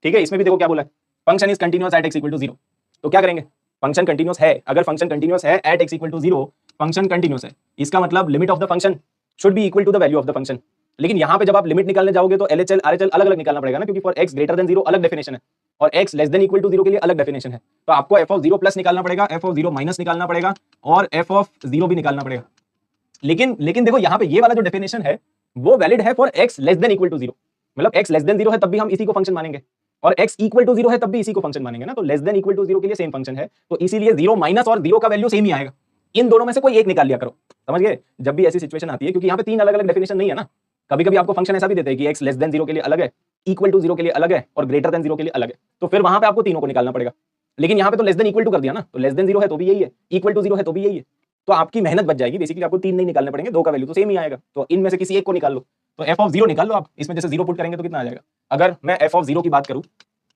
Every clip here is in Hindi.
ठीक है, इसमें भी देखो क्या बोला है, function is continuous at x equal to 0। तो क्या करेंगे, फंक्शन कंटिन्यूअस है, अगर फंक्शन कंटिन्यूअस है at x equal to 0, function continuous है, इसका मतलब limit of the function should be equal to the value of the function. लेकिन यहाँ पे जब आप लिमिट निकालने जाओगे तो एलएचएल आरएचएल अलग अलग निकालना पड़ेगा ना, क्योंकि फॉर एक्स ग्रेटर देन 0 अलग डेफिनेशन है और x less than equal to 0 के लिए अलग डेफिनेशन है। तो आपको एफ ऑफ 0 प्लस निकालना पड़ेगा, एफ ऑफ 0 माइनस निकालना पड़ेगा और एफ ऑफ 0 भी निकालना पड़ेगा। लेकिन देखो यहाँ पे ये वाला जो डेफिनेशन है वो वैलिड है for x less than equal to 0, मतलब एक्स लेस देन 0 है तब भी हम इसी को फंक्शन मानेंगे, और x इक्वल टू 0 है तब भी इसी को फंक्शन मानेंगे ना। तो लेस देन इक्वल टू 0 के लिए सेम फंक्शन है, तो इसीलिए 0 माइनस और 0 का वैल्यू सेम ही आएगा। इन दोनों में से कोई एक निकाल लिया करो, समझ गए, जब भी ऐसी सिचुएशन आती है, क्योंकि यहाँ पे तीन अलग अलग डेफिनेशन नहीं है ना। कभी कभी आपको फंक्शन ऐसा भी देते हैं कि x लेस देन 0 के लिए अलग है, इक्वल टू 0 के लिए अलग है और ग्रेटर देन 0 के लिए अलग है, तो फिर वहां पे आपको तीनों को निकालना पड़ेगा। लेकिन यहाँ पे तो लेस देन इक्वल टू कर दिया ना, तो लेस देन 0 है तो भी यही है, इक्वल टू 0 है तो भी यही है, तो आपकी मेहनत बच जाएगी। बेसिकली आपको तीन नहीं निकालने पड़ेंगे, दो का वैल्यू तो सेम ही आएगा, तो इनमें से किसी एक को निकाल लो। तो एफ ऑफ 0 निकाल लो आप, इसमें जैसे 0 पुट करेंगे तो कितना आ जाएगा, अगर मैं एफ ऑफ 0 की बात करूं,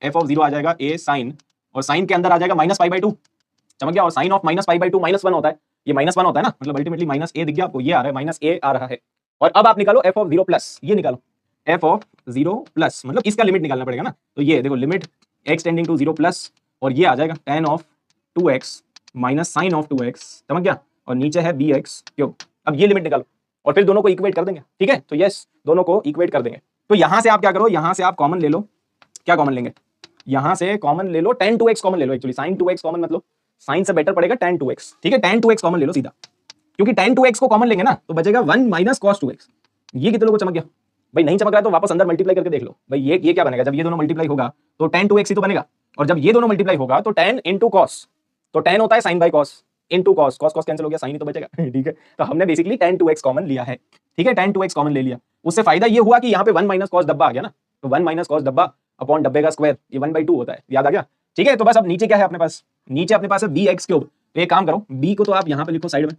एफ ऑफ 0 आ जाएगा ए साइन, और साइन के अंदर आ जाएगा माइनस पाई बाई 2, समझ गया, और sine of minus pi by 2 -1 होता है, ये -1 होता है ना, मतलब अल्टीमेटली माइनस ए दिख गया आपको, ये आ रहा है माइनस ए आ रहा है। और अब आप निकालो एफ ऑफ 0 प्लस, ये निकालो एफ ऑफ 0 प्लस, मतलब इसका लिमिट निकालना पड़ेगा ना, तो ये देखो limit x tending to 0 plus, और ये आ जाएगा tan of 2x minus sine of 2x, समझ गया, और नीचे है bx क्यूब। अब ये लिमिट निकालो और फिर दोनों को इक्वेट कर देंगे, ठीक है, तो यस दोनों को इक्वेट कर देंगे। तो यहां से आप क्या करो, यहां से आप कॉमन ले लो, क्या कॉमन लेंगे, यहां से कॉमन ले लो tan 2x कॉमन ले लो, एक्चुअली sin 2x कॉमन मतलब साइन से बेटर पड़ेगा tan 2x, ठीक है, tan 2x कॉमन ले लो सीधा, क्योंकि tan 2x को कॉमन लेंगे ना तो बचेगा 1 माइनस cos 2x। ये कितने लोगों को चमक गया भाई, नहीं चमक रहा है तो वापस अंदर मल्टीप्लाई करके देख लो भाई, ये क्या बनेगा, जब ये दोनों मल्टीप्लाई होगा तो tan 2x ही तो बनेगा, और जब ये दोनों मल्टीप्लाई होगा तो tan into cos, तो tan होता है sin by cos into cos, cos cancel हो गया, sin ही तो बचेगा ठीक है, तो हमने बेसिकली tan 2x कॉमन लिया है, ठीक है, tan 2x कॉमन ले लिया, उससे फायदा ये हुआ कि यहाँ पे 1 माइनस cos डब्बा आ गया ना, तो 1 माइनस cos डब्बा अपॉन डब्बे का स्क्वायर, ये 1/2 होता है, याद आ गया, ठीक है। तो बस अब नीचे क्या है अपने पास, नीचे अपने पास है bx क्यूब, तो एक काम करो b को तो आप यहाँ पे लिखो साइड में,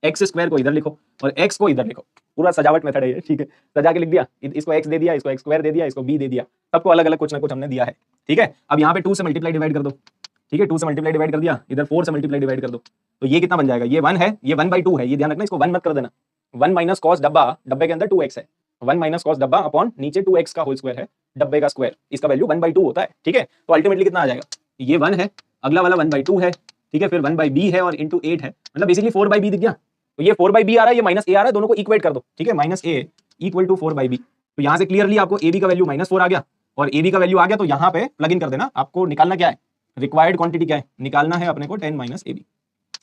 एक्स स्क्वायर को इधर लिखो और एक्स को इधर लिखो, पूरा सजावट मेथड है ये, ठीक है, सजा के लिख दिया, इसको एक्स दे दिया, इसको एक्स स्क्वायर दे दिया, इसको बी दे दिया, सबको अलग अलग कुछ ना कुछ हमने दिया है, ठीक है। अब यहाँ पे 2 से मल्टीप्लाई डिवाइड कर दो, ठीक है, 2 से मल्टीप्लाई डिवाइड कर दिया, इधर 4 से मल्टीप्लाई डिवाइड कर दो, तो ये कितना बन जाएगा, ये 1 है, ये 1/2 है, ये ध्यान रखना, इसको 1 मत कर देना, 1 माइनस cos डब्बा, डब्बे के अंदर 2x है, 1 माइनस cos डब्बा अपॉन नीचे 2x का होल स्क्वायर है, डब्बे का स्क्वायर, इसका वैल्यू 1/2 होता है, ठीक है। तो अल्टीमेटली कितना आ जाएगा, ये 1 है, अगला वाला 1/2 है, ठीक है, फिर 1/b है और इंटू 8 है, मतलब बेसिकली 4/b दिख गया, तो ये 4/b आ रहा है, ये माइनस a आ रहा है, दोनों को इक्वेट कर दो, ठीक है, minus a equal to 4/b, तो यहाँ से क्लियरली आपको ab का वैल्यू -4 आ गया और ab का वैल्यू आ गया, तो यहाँ पे प्लग इन कर देना, आपको निकालना क्या है, रिक्वायर्ड क्वांटिटी क्या है, निकालना है अपने को 10 माइनस ab,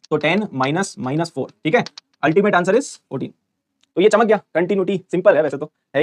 तो 10 माइनस -4, ठीक है, अल्टीमेट आंसर इज 14। तो ये चमक गया, कंटिन्यूटी सिंपल है वैसे तो है।